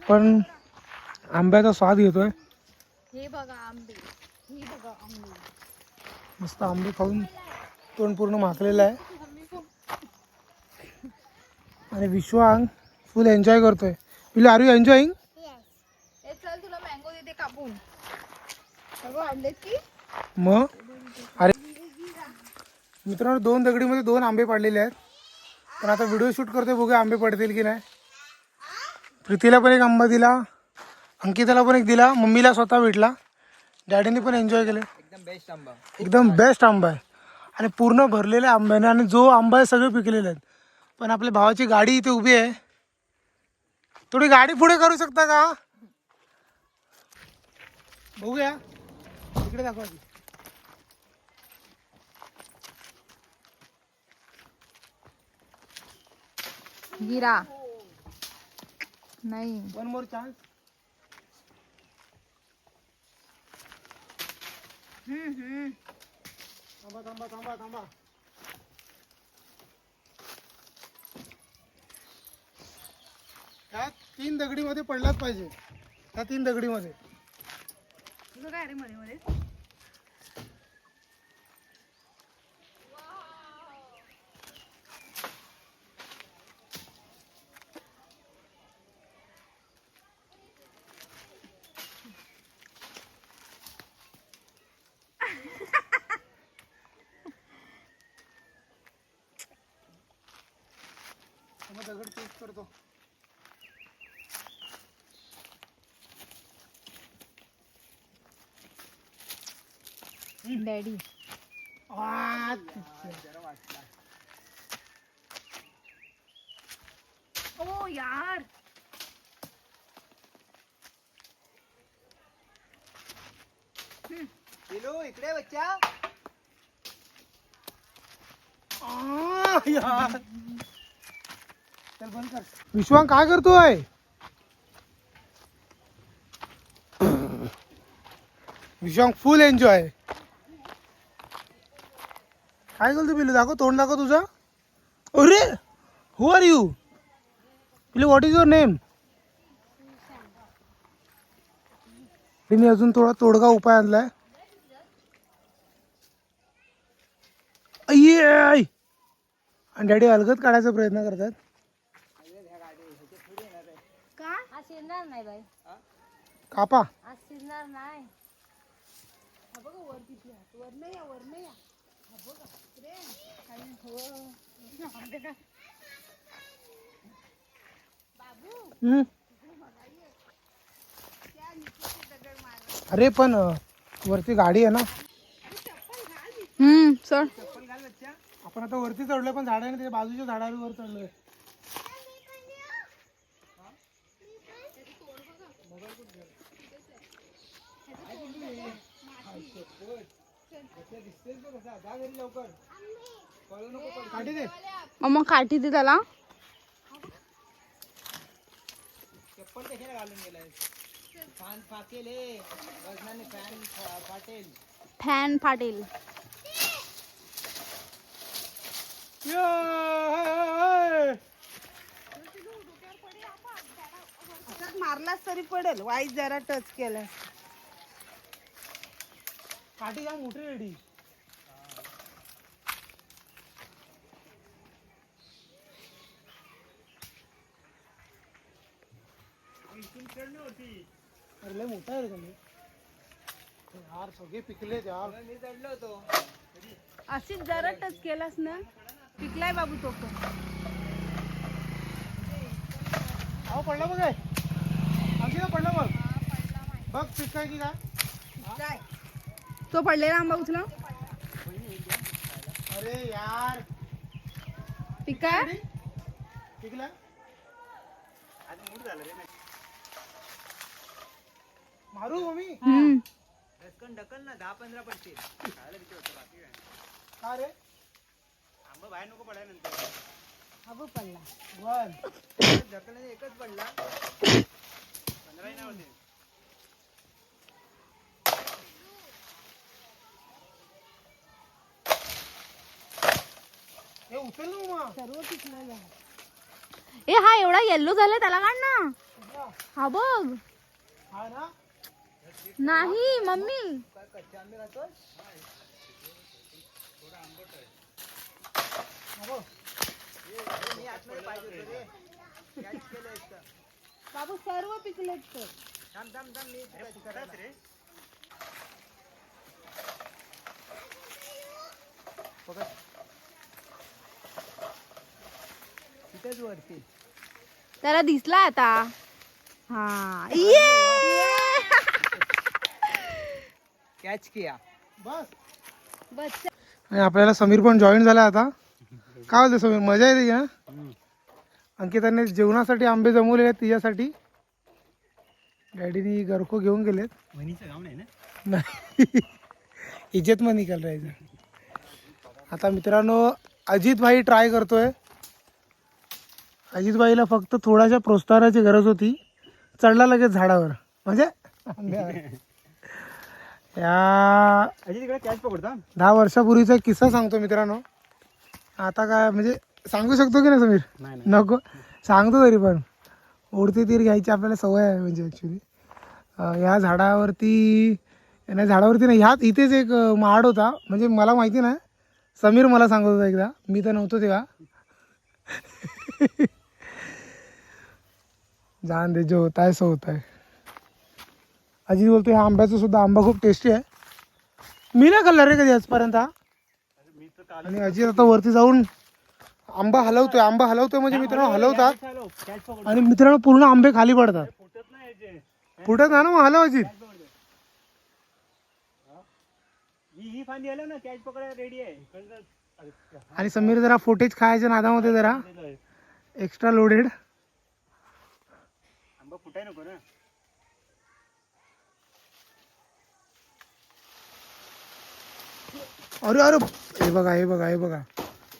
पण आंब्याचा स्वाद घेतोय. हे बघा आंबे, हे बघा आंबे. मस्त आंबे खाऊन तोंड पूर्ण माखलेलं आहे. आणि विश्वांग फुल एन्जॉय करतोय. Will are you enjoying? ए चल तुला मँगो देते कापून. सगळं आणलेत की? मग अरे मित्रांनो 2 दगडीमध्ये 2 आंबे पाडलेले आहेत. पण आता व्हिडिओ शूट करतोय, बघूया आंबे पडतील की नाही. प्रीतीला पण एक आंबा दिला, अंकिताला पण एक दिला, मम्मीला स्वतः भेटला. डॅडीने पण एन्जॉय केलं. एकदम बेस्ट आंबा, एकदम बेस्ट आंबा आहे आणि पूर्ण भरलेल्या आंब्याने. आणि जो आंबा आहे सगळे पिकलेले आहेत. पण आपल्या भावाची गाडी इथे उभी आहे. थोडी गाडी पुढे करू शकता का? बघूया इकडे दाखवा. गिरा नाही. One more chance. थांबा थांबा थांबा थांबा. ह्या 3 दगडीमध्ये पडलाच पाहिजे. ह्या 3 दगडीमध्ये. तुझं काय रे मध्ये मध्ये? दगड पीस करतो. डॅडी ओ यार. पिलू इकडे बच्चा. यार चल बंद कर. विश्वांग काय करतोय? Vishwang full enjoy. काय करतो पिलू? दाखव तोंड, दाखव तुझं. अरे हु आर यू पिलू? What is your name? मी अजून थोडा तोडगा उपाय आणलाय. आणि डॅडी अलगद काढायचा प्रयत्न करतात. का? आज शिरणार नाही बाई. कापा. आज शिरणार नाही. हा बघा वर किती आहे. वर नाही या, वर नाही या. हा बघा रे. आणि हो. बाबू. अरे पण वरती गाडी आहे ना. चल. आपण आता वरती चढलोय, पण झाडाने त्याच्या बाजूच्या झाडावर चढलोय. काठी दे. मग काठी दे त्याला. चप्पल कशाला घालून गेलाय? फॅन फाकेल हे. वजनाने फॅन फाटेल. फॅन फाटेल. मारलास तरी पडेल. वाईट जरा टच केला. काठी जाम मोठी रेडी. अरे लय मोठा आहे रे तुम्ही. यार सगळे पिकले यार. मी चढलो होतो. अशीच जरा टच केलास ना, पिकलाय बाबू तो पण. अहो पडला बघ. आणखी ना पडला बघ. बघ पिकाय की काय. तो पडलेला आंबा उचला. अरे यार पिका पिकला. मारू मम्मी. ढक्कन ढकल ना. 10-15 पडतील. खायला किती होतं बाकी काय? का रे? आंबा बाहेर नको पडाय नंतर. बाबू पडला. वन ढकलने एकच पडला. 15 नाही होते. हे उचल ना मग. सर्व पिकलेलं आहे. ए हा एवढा येल्लो झाला त्याला काढ ना. हा बघ. हा ना नाही मम्मी. काय कच्चे आंबे खातोय? मी आतमध्ये पाहिजे होतं रे. कॅच केलं एकदा. बाबू सर्व पिकलेत तर. थांब थांब थांब मी कॅच करायला रे. पकड. तिथेच वरती. त्याला दिसला आता. हा ये. कॅच किया. बस. बच्चा. आणि आपल्याला समीर पण जॉईन झाला आता. काय बोलतो समीर, मजा येते ना? अंकिताने जेवणासाठी आंबे जमवले आहेत तिच्यासाठी. डॅडीनी गरखो घेऊन गेलेत. वहिनीचं गाव नाही ना? नाही, इज्जत मध्ये निकाल राहायचं. आता मित्रांनो अजित भाई ट्राय करतोय. अजित भाईला फक्त थोड्याशा प्रोत्साहनाची गरज होती. चढला लगेच झाडावर, म्हणजे आंब्यावर. या अजित इकडे कॅच पकडता. 10 वर्षापूर्वीचा एक किस्सा सांगतो मित्रांनो. आता काय म्हणजे सांगू शकतो की नाही समीर? नाही नको सांगतो तरी पण. उडती तीर घ्यायची आपल्याला सवय आहे म्हणजे ॲक्च्युली. ह्या झाडावरती नाही, ह्यात इथेच एक महाड होता. म्हणजे मला माहिती नाही, समीर मला सांगत होता एकदा, मी तर नव्हतो तेव्हा. जान दे, जो होता है सो होता है. अजित बोलतो ह्या आंब्याचा सुद्धा आंबा खूप टेस्टी आहे. मी नाही खाल्ला रे कधी आजपर्यंत हा. आणि अजित आता वरती जाऊन आंबा हलवतोय म्हणजे मित्रांनो हलवतात आणि मित्रांनो पूर्ण आंबे खाली पडतात. फुटत ना मग हलव अजित. ही फांदी आलो ना, कॅच पकडायला रेडी आहे. आणि समीर जरा फुटेज खायच्या नादामध्ये जरा एक्स्ट्रा लोडेड. आंबा फुटाय नको ना. अरे अरे हे बघा हे बघा हे बघा.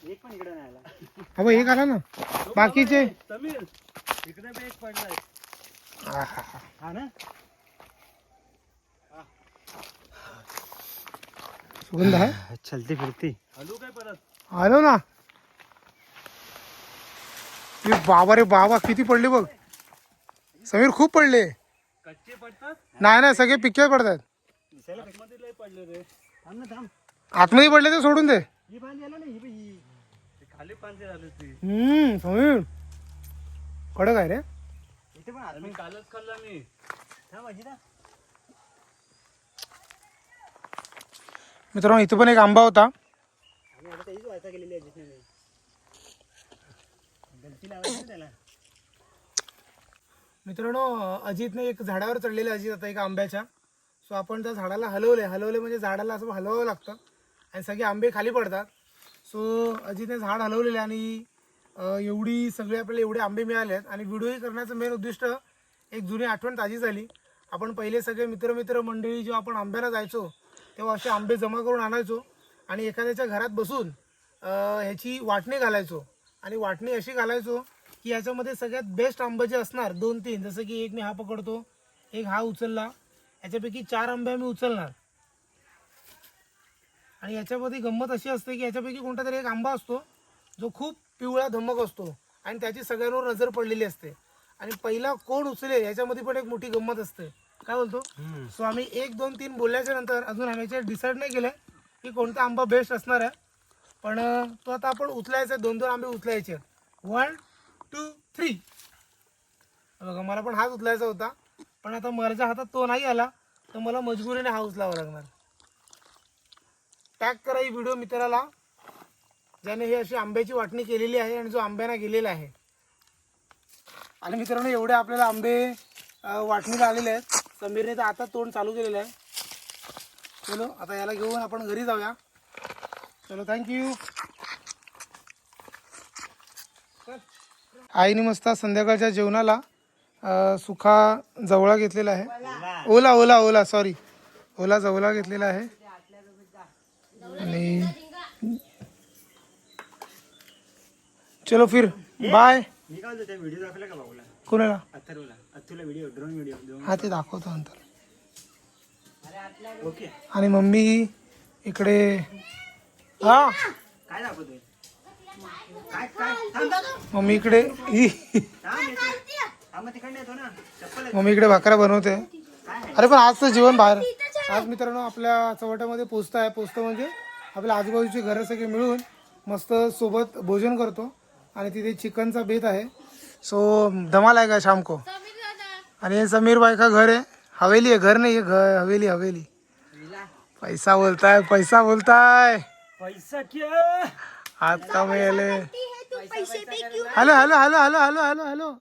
एक पण इकडे नाही आला. अबे एक आला ना, बाकीचे समीर इकडे बी एक पडलाय. हा ना. सुगंध आहे. चलती फिरती हलू काय परत. आलो ना. ए बाबा रे बाबा, किती पडले बघ समीर, खूप पडले. कच्चे पडतात. नाही सगळे पिक्के पडतात. आतमध्ये लय पडले रे. थांब ना थांब. आतमध्ये पडले तर सोडून दे. ही फांदी आलो ना, ही खाली फांदी झाली ती. समीर कडक आहे रे. इथे पण आम्ही कालच खाल्ला मी. थांब अजिता. मित्रांनो इथं पण एक आंबा होता. आम्ही आता तेच व्हायचा गेलेली अजितने. गलती लावायची ना त्याला. मित्रांनो अजितने एक झाडावर चढलेले अजित आता एका आंब्याच्या. सो आपण त्या झाडाला हलवले म्हणजे झाडाला असं हलवावं लागतं आणि सगळे आंबे खाली पडतात. सो अजितने झाड हलवलेले आणि एवढी सगळे आपल्याला एवढे आंबे मिळाले आहेत. आणि व्हिडिओही करण्याचं मेन उद्दिष्ट एक जुनी आठवण ताजी झाली. आपण पहिले सगळे मित्र मंडळी जेव्हा आपण आंब्याला जायचो तेव्हा असे आंबे जमा करून आणायचो आणि एखाद्याच्या घरात बसून ह्याची वाटणी घालायचो. आणि वाटणी अशी घालायचो की याच्यामध्ये सगळ्यात बेस्ट आंबे जे असणार 2-3, जसं की एक मी हा पकडतो, एक हा उचलला, याच्यापैकी 4 आंबे मी उचलणार. आणि याच्यामध्ये गंमत अशी असते की याच्यापैकी कोणता तरी एक आंबा असतो जो खूप पिवळा धमक असतो आणि त्याची सगळ्यांवर नजर पडलेली असते. आणि पहिला कोण उचलेल याच्यामध्ये पण एक मोठी गंमत असते. काय बोलतो? सो आम्ही 1, 2, 3 बोलल्याच्या नंतर अजून आम्ही याच्यात डिसाईड नाही केलं की कोणता आंबा बेस्ट असणार आहे. पण तो आता आपण उचलायचा आहे. 2-2 आंबे उचलायचे. 1, 2, 3. बघा मला पण हाच उचलायचा होता, पण आता माझ्या हातात तो नाही आला तर मला मजबुरीने हा उचलावा लागणार. टॅग करा ही व्हिडिओ मित्राला ज्याने ही अशी आंब्याची वाटणी केलेली आहे आणि जो आंब्याना गेलेला आहे. आणि मित्रांनो एवढे आपल्याला आंबे वाटणीला आलेले आहेत. समीरने तर आता तोंड चालू केलेलं आहे. चलो आता याला घेऊन आपण घरी जाऊया. चलो थँक्यू. आईने मस्त संध्याकाळच्या जेवणाला सुखा जवळा घेतलेला आहे. ओला सॉरी, ओला जवळा घेतलेला आहे. आणि चलो फिर बाय. मी काय बोलतो, व्हिडिओ दाखवला का बाबूला? कोणाला? अथर्वला व्हिडिओ, ड्रोन व्हिडिओ. हा ते दाखवतो नंतर. ओके. आणि मम्मी इकडे हा काय दाखवतोय? काय काय थांब. मम्मी इकडे ही थांब येतो. मग तिकडे येतो ना चप्पल मम्मी इकडे भाकऱ्या बनवते. अरे पण आज तर जेवण बाहेर. आज मित्रांनो आपल्या चव्हाट्यामध्ये पोचतं म्हणजे आपल्या आजूबाजूची घरं सगळे मिळून मस्त सोबत भोजन करतो आणि तिथे चिकनचा बेत आहे. सो धमाल आहे का शाम को. आणि हे समीर बाई का घर आहे. हवेली आहे, घर नाही आहे, हवेली हवेली. पैसा बोलताय पैसा बोलताय. पैसा क्या आता मेले. Hello hello hello hello hello hello hello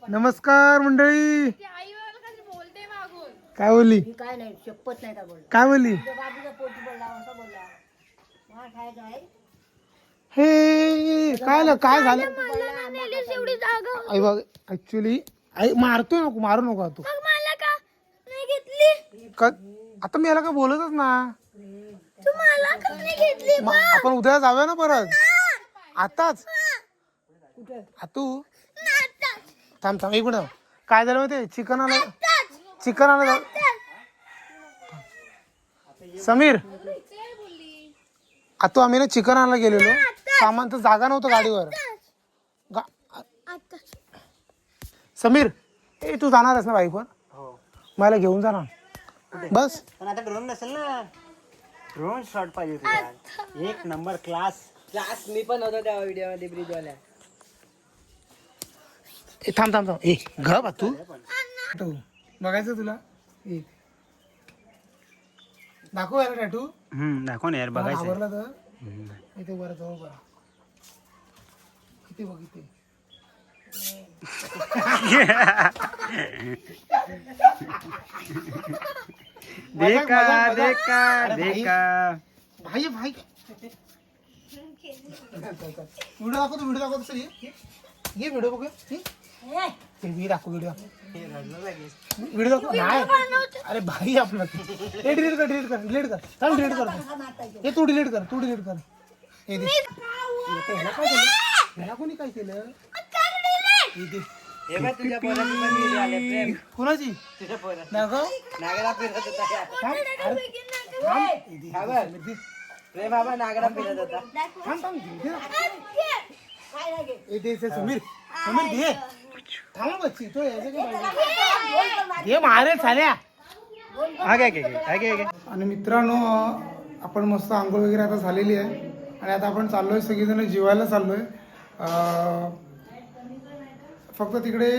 नमस्कार मंडळी. काय बोलली काय नाही शपथ नाही का बोल काय बोलली. बाबूचा पोट बोलला असं बोलला मला खायचं आहे हे काय झालं आई बघ ऍक्च्युली आई मारतोय नको मारू नको तू मला का नाही घेतली आता मी याला काय बोलतच ना. तू मला का नाही घेतली आपण उद्या जाऊया ना परत आताच. तू थांब थांब एक मिनिट. काय झालं माहिती चिकन आलं समीर. आता आम्ही ना चिकन आणायला गेलेलो. सामान तर जागा नव्हतं गाडीवर. समीर ए तू जाणार आहेस ना बाईक वर. मला घेऊन जाणार बस. पण आता ड्रोन नसेल ना. ड्रोन शॉट पाहिजे तुला. एक नंबर क्लास मी पण होतो त्या व्हिडिओ मध्ये ब्रिज वाल्या. ए थांब थांब थांब ए घ बा तू बघायचं तुला. दाखव यार टॅटू. दाखव ना यार बघायचं. आवडला तर इथे बरं जवळ बरा इथे बघ इथे. देखा देखा देखा भाई भाई व्हिडिओ दाखवतो सर ये व्हिडिओ बघूया. मी दाखव व्हिडिओ दाखव नाही. अरे भाई आपलं हे डिलीट कर थांब डिलीट करतो. हे तू डिलीट कर. हे दे. ह्याला काय केलं ह्याला कोणी काय केलं. हे दे. हे बघ तुझ्या पोराची पण व्हिडिओ आले प्रेम. कुणाची तुझ्या पोरा दाखव. नागडा फिरत होता. थांब. हे दे. हा बघ. दे. प्रेम बाबा नागडा फिरत होता. थांब दे ना. हे दे समीर दे. थांब बच्ची तो यायचं काय घे मारे चाल्या. आणि मित्रांनो आपण मस्त आंघोळ वगैरे आता झालेली आहे आणि आता आपण चाललोय सगळेजण जेवायला चाललोय. फक्त तिकडे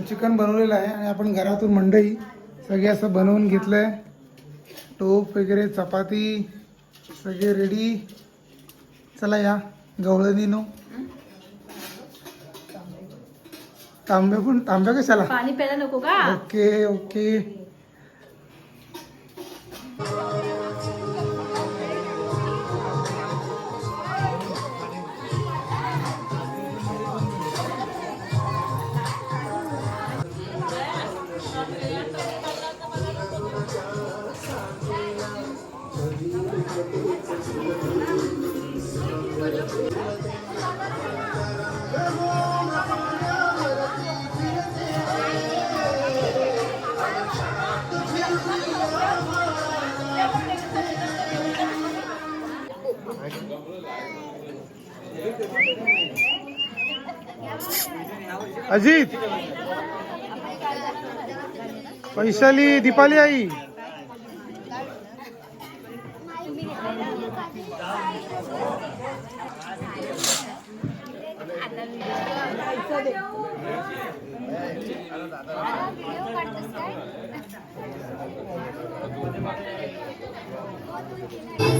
चिकन बनवलेलं आहे आणि आपण घरातून मंडई सगळे असं बनवून घेतलंय. टोप वगैरे चपाती सगळे रेडी. चला या गवळणीनो. तांब्या कशाला. पाणी प्यायला नको का. ओके अजित वैशाली दीपाली आई. काय